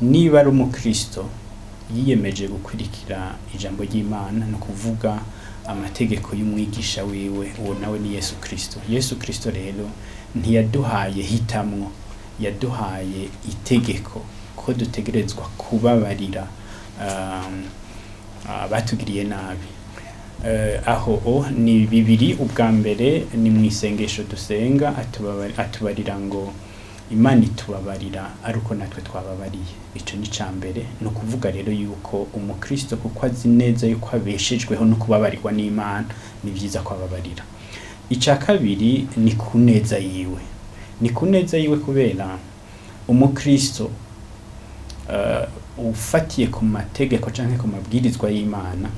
niba ari umukristo yiyemeje gukurikira ijambo ry'Imana no kuvuga amategeko y'umwigisha wiwe, uwo nawe ni Yesu Kristo. Yesu Kristo rero ntiyaduhaye hitamwo, yaduhaye itegeko ko dutegerezwa kubabarira batugiriye nabi. Aho ni bibiri. Ubwa mbere ni mu isengesho dusenga atubarira ngo Imana itubabarira aruko natwe twababariye. Ico ni cambere. No kuvuga rero yuko umukristo kuko azi neza yuko abeshejweho no kubabarirwa n'Imana, ni vyiza kwababarira. Ica kabiri ni kuneza yiwe. Ni kuneza yiwe kubera umukristo ufatiye ku mategeko canke ku mabwirizwa y'Imana.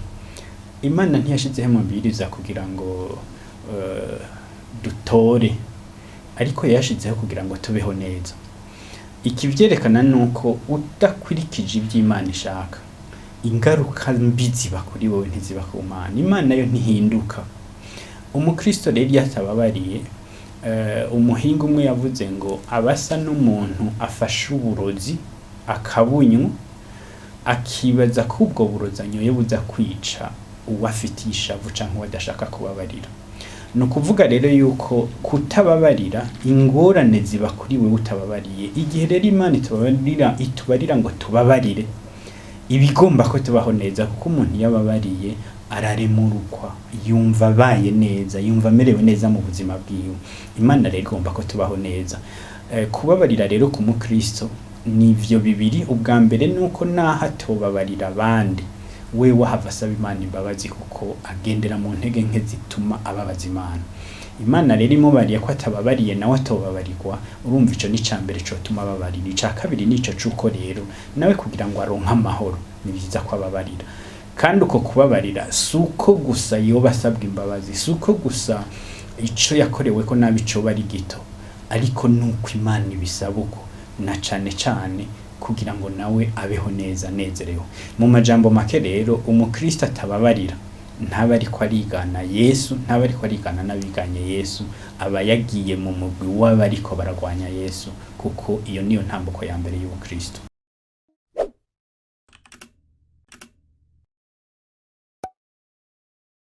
Imana ntiyashizeho amabwiriza kugira ngo dutore, ariko yashizeho kugira ngo tubeho neza. Ikivyerekana nuko udakurikije ivy'Imana ishaka, ingaruka mbi ziba kuri wowe ntiziba ku Mana. Imana yo ntihinduka. Umukristo rero yatababariye, umuhinga umwe yavuze ngo abasa n'umuntu afashe uburozi akabunywa, akibaza ko ubwo burozi anyoye buza kwica uwafitiye ishavu canke uwadashaka kubabarira. No kuvuga rero yuko kutababarira ingorane ziba kuri wewe utababariye. Igihe rero Imana itubarira ngo tubabarire, ibigomba ko tubaho neza, kuko umuntu yababariye araremurukwa, yumva abaye neza, yumva amerewe neza mu buzima bwiwe. Imana rero igomba ko tubaho neza. Kubabarira rero ku mukristo nivyo bibiri. Ubwa mbere nuko naho atobabarira abandi, we wahava asaba Imana imbabazi kuko agendera mu ntege nke zituma ababaza Imana. Imana rero imubariye ko atababariye nawe atobabarirwa, urumva ico ni cambere co tuma ababarira. Ica kabiri nico cuko rero nawe kugira ngo aronke amahoro ni vyiza ko ababarira. Kandi uko kubabarira suko gusa yoba asabwa imbabazi, suko gusa ico yakorewe ko nabi coba ari gito, ariko nuko Imana ibisaba uko, na cane cane kugira ngo nawe abeho neza nezerewe. Mu majambo make rero umukristo atababarira ntaba ariko arigana Yesu, ntaba ariko arigana n'abiganye Yesu, aba yagiye mu mugwi w'abariko baragwanya Yesu, kuko iyo niyo ntambuko ya mbere y'ubukristo.